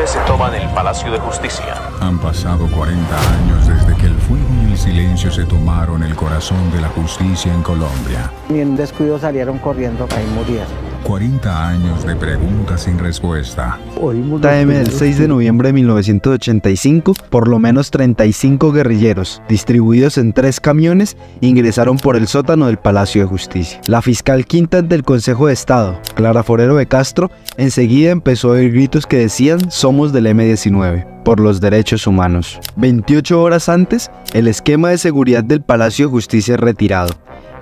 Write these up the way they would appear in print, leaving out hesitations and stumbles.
Se toman el Palacio de Justicia. Han pasado 40 años desde que el fuego y el silencio se tomaron el corazón de la justicia en Colombia. Y en un descuido salieron corriendo, ahí murieron. 40 años de preguntas sin respuesta. JM del 6 de noviembre de 1985, por lo menos 35 guerrilleros, distribuidos en 3 camiones, ingresaron por el sótano del Palacio de Justicia. La fiscal quinta del Consejo de Estado, Clara Forero de Castro, enseguida empezó a oír gritos que decían "somos del M-19", por los derechos humanos. 28 horas antes, el esquema de seguridad del Palacio de Justicia es retirado.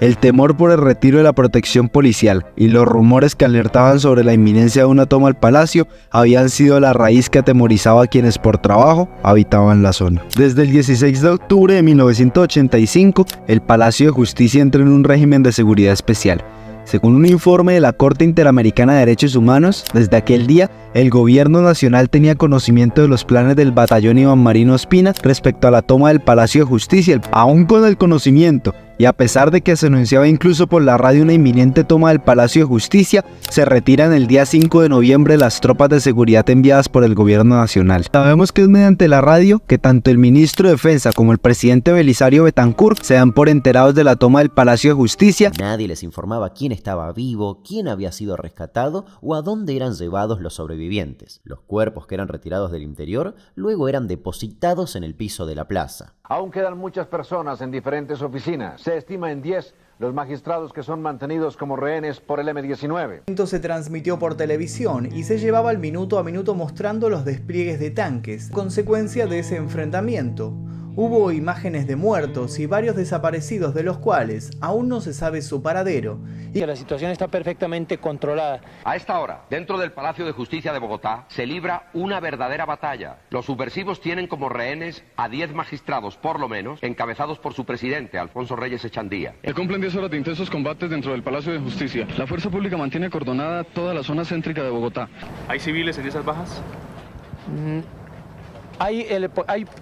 El temor por el retiro de la protección policial y los rumores que alertaban sobre la inminencia de una toma al palacio habían sido la raíz que atemorizaba a quienes por trabajo habitaban la zona. Desde el 16 de octubre de 1985, el Palacio de Justicia entró en un régimen de seguridad especial. Según un informe de la Corte Interamericana de Derechos Humanos, desde aquel día, el gobierno nacional tenía conocimiento de los planes del batallón Iván Marino Ospina respecto a la toma del Palacio de Justicia. Aún con el conocimiento, y a pesar de que se anunciaba incluso por la radio una inminente toma del Palacio de Justicia, se retiran el día 5 de noviembre las tropas de seguridad enviadas por el gobierno nacional. Sabemos que es mediante la radio que tanto el ministro de Defensa como el presidente Belisario Betancur se dan por enterados de la toma del Palacio de Justicia. Nadie les informaba quién estaba vivo, quién había sido rescatado o a dónde eran llevados los sobrevivientes. Los cuerpos que eran retirados del interior luego eran depositados en el piso de la plaza. Aún quedan muchas personas en diferentes oficinas. Se estima en 10 los magistrados que son mantenidos como rehenes por el M-19. Se transmitió por televisión y se llevaba al minuto a minuto mostrando los despliegues de tanques. Consecuencia de ese enfrentamiento, hubo imágenes de muertos y varios desaparecidos, de los cuales aún no se sabe su paradero. Y la situación está perfectamente controlada. A esta hora, dentro del Palacio de Justicia de Bogotá, se libra una verdadera batalla. Los subversivos tienen como rehenes a 10 magistrados, por lo menos, encabezados por su presidente, Alfonso Reyes Echandía. Se cumplen 10 horas de intensos combates dentro del Palacio de Justicia. La fuerza pública mantiene acordonada toda la zona céntrica de Bogotá. ¿Hay civiles en esas bajas?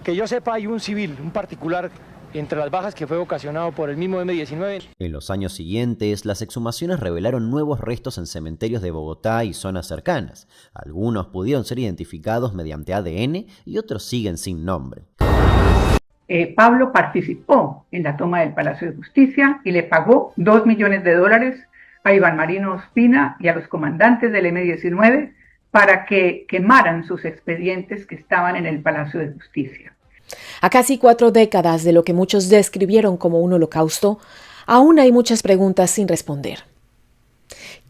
Que yo sepa, hay un civil, un particular entre las bajas que fue ocasionado por el mismo M-19. En los años siguientes, las exhumaciones revelaron nuevos restos en cementerios de Bogotá y zonas cercanas. Algunos pudieron ser identificados mediante ADN y otros siguen sin nombre. Pablo participó en la toma del Palacio de Justicia y le pagó $2 millones a Iván Marino Ospina y a los comandantes del M-19 para que quemaran sus expedientes que estaban en el Palacio de Justicia. A casi 4 décadas de lo que muchos describieron como un holocausto, aún hay muchas preguntas sin responder.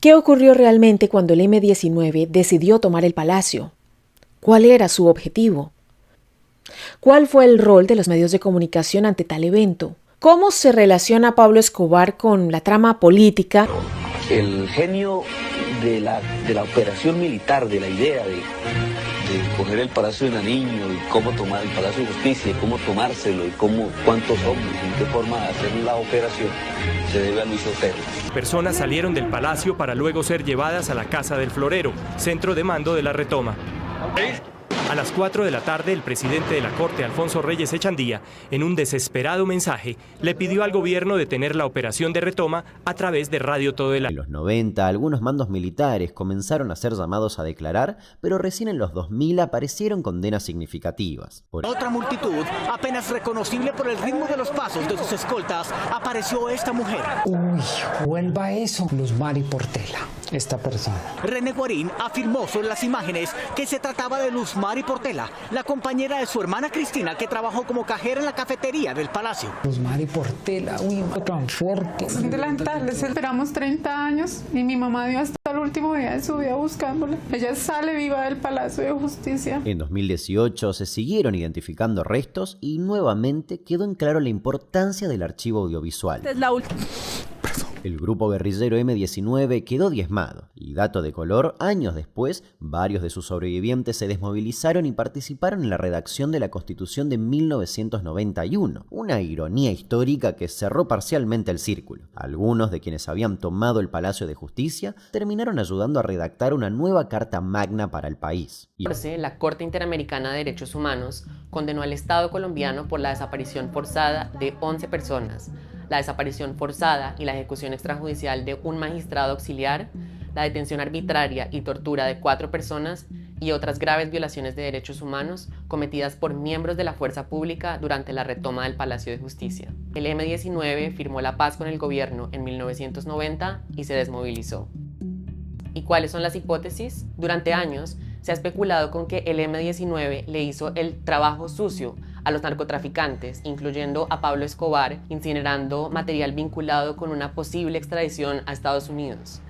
¿Qué ocurrió realmente cuando el M-19 decidió tomar el palacio? ¿Cuál era su objetivo? ¿Cuál fue el rol de los medios de comunicación ante tal evento? ¿Cómo se relaciona Pablo Escobar con la trama política? El genio de la operación militar, de la idea de coger el Palacio de Nariño y cómo tomar el Palacio de Justicia y cómo tomárselo y cuántos hombres, en qué forma de hacer la operación, se debe a Luis Otero. Personas salieron del palacio para luego ser llevadas a la Casa del Florero, centro de mando de la retoma. A las 4 de la tarde, el presidente de la Corte, Alfonso Reyes Echandía, en un desesperado mensaje, le pidió al gobierno detener la operación de retoma a través de Radio Todo el Año. En los 90, algunos mandos militares comenzaron a ser llamados a declarar, pero recién en los 2000 aparecieron condenas significativas. Otra multitud, apenas reconocible por el ritmo de los pasos de sus escoltas, apareció esta mujer. Uy, vuelva eso, Luz Mari Portela, esta persona. René Guarín afirmó sobre las imágenes que se trataba de Luz Mari Portela, la compañera de su hermana Cristina, que trabajó como cajera en la cafetería del palacio. Luz Mari Portela, uy, tan fuerte. Les esperamos 30 años y mi mamá dio hasta el último día de su vida buscándola. Ella sale viva del Palacio de Justicia. En 2018 se siguieron identificando restos y nuevamente quedó en claro la importancia del archivo audiovisual. Esta es la última. El grupo guerrillero M-19 quedó diezmado y, dato de color, años después, varios de sus sobrevivientes se desmovilizaron y participaron en la redacción de la Constitución de 1991, una ironía histórica que cerró parcialmente el círculo. Algunos de quienes habían tomado el Palacio de Justicia terminaron ayudando a redactar una nueva Carta Magna para el país. La Corte Interamericana de Derechos Humanos condenó al Estado colombiano por la desaparición forzada de 11 personas, la desaparición forzada y la ejecución extrajudicial de un magistrado auxiliar, la detención arbitraria y tortura de 4 personas y otras graves violaciones de derechos humanos cometidas por miembros de la fuerza pública durante la retoma del Palacio de Justicia. El M-19 firmó la paz con el gobierno en 1990 y se desmovilizó. ¿Y cuáles son las hipótesis? Durante años se ha especulado con que el M-19 le hizo el trabajo sucio a los narcotraficantes, incluyendo a Pablo Escobar, incinerando material vinculado con una posible extradición a Estados Unidos.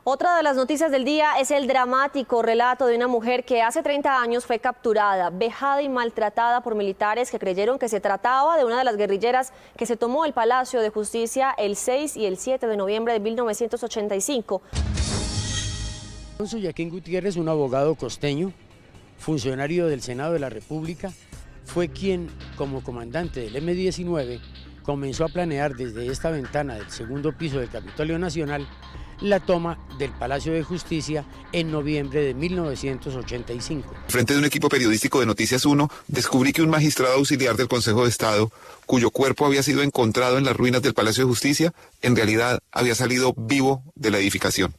Otra de las noticias del día es el dramático relato de una mujer que hace 30 años fue capturada, vejada y maltratada por militares que creyeron que se trataba de una de las guerrilleras que se tomó el Palacio de Justicia el 6 y el 7 de noviembre de 1985. Alfonso Yaquín Gutiérrez, un abogado costeño, funcionario del Senado de la República, fue quien, como comandante del M-19, comenzó a planear desde esta ventana del segundo piso del Capitolio Nacional la toma del Palacio de Justicia en noviembre de 1985. Frente de un equipo periodístico de Noticias 1, descubrí que un magistrado auxiliar del Consejo de Estado, cuyo cuerpo había sido encontrado en las ruinas del Palacio de Justicia, en realidad había salido vivo de la edificación.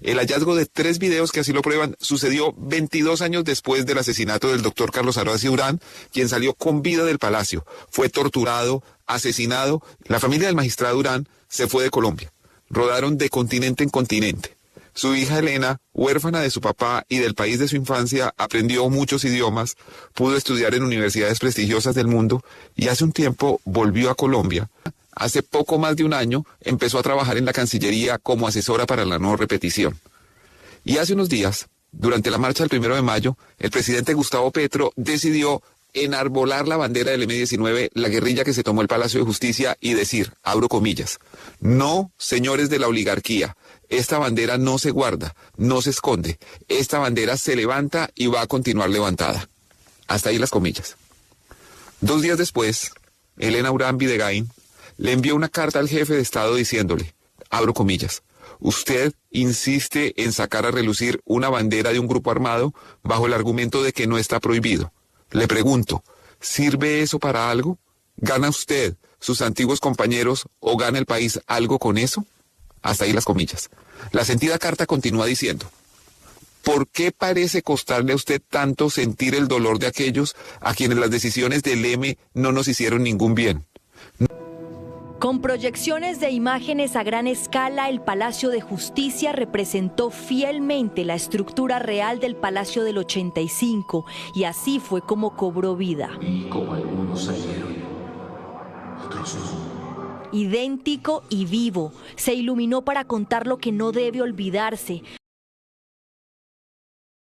El hallazgo de 3 videos que así lo prueban sucedió 22 años después del asesinato del doctor Carlos Aroacia Urán, quien salió con vida del palacio. Fue torturado, asesinado. La familia del magistrado Urán se fue de Colombia. Rodaron de continente en continente. Su hija Elena, huérfana de su papá y del país de su infancia, aprendió muchos idiomas, pudo estudiar en universidades prestigiosas del mundo y hace un tiempo volvió a Colombia. Hace poco más de un año empezó a trabajar en la Cancillería como asesora para la no repetición. Y hace unos días, durante la marcha del 1 de mayo, el presidente Gustavo Petro decidió enarbolar la bandera del M-19, la guerrilla que se tomó el Palacio de Justicia, y decir, abro comillas, no, señores de la oligarquía, esta bandera no se guarda, no se esconde, esta bandera se levanta y va a continuar levantada. Hasta ahí las comillas. 2 días después, Elena Urán Videgain le envió una carta al jefe de Estado diciéndole, abro comillas, usted insiste en sacar a relucir una bandera de un grupo armado bajo el argumento de que no está prohibido. Le pregunto, ¿sirve eso para algo? ¿Gana usted, sus antiguos compañeros o gana el país algo con eso? Hasta ahí las comillas. La sentida carta continúa diciendo, ¿por qué parece costarle a usted tanto sentir el dolor de aquellos a quienes las decisiones del M no nos hicieron ningún bien? Con proyecciones de imágenes a gran escala, el Palacio de Justicia representó fielmente la estructura real del Palacio del 85 y así fue como cobró vida. Y como algunos salieron, otros no. Idéntico y vivo, se iluminó para contar lo que no debe olvidarse,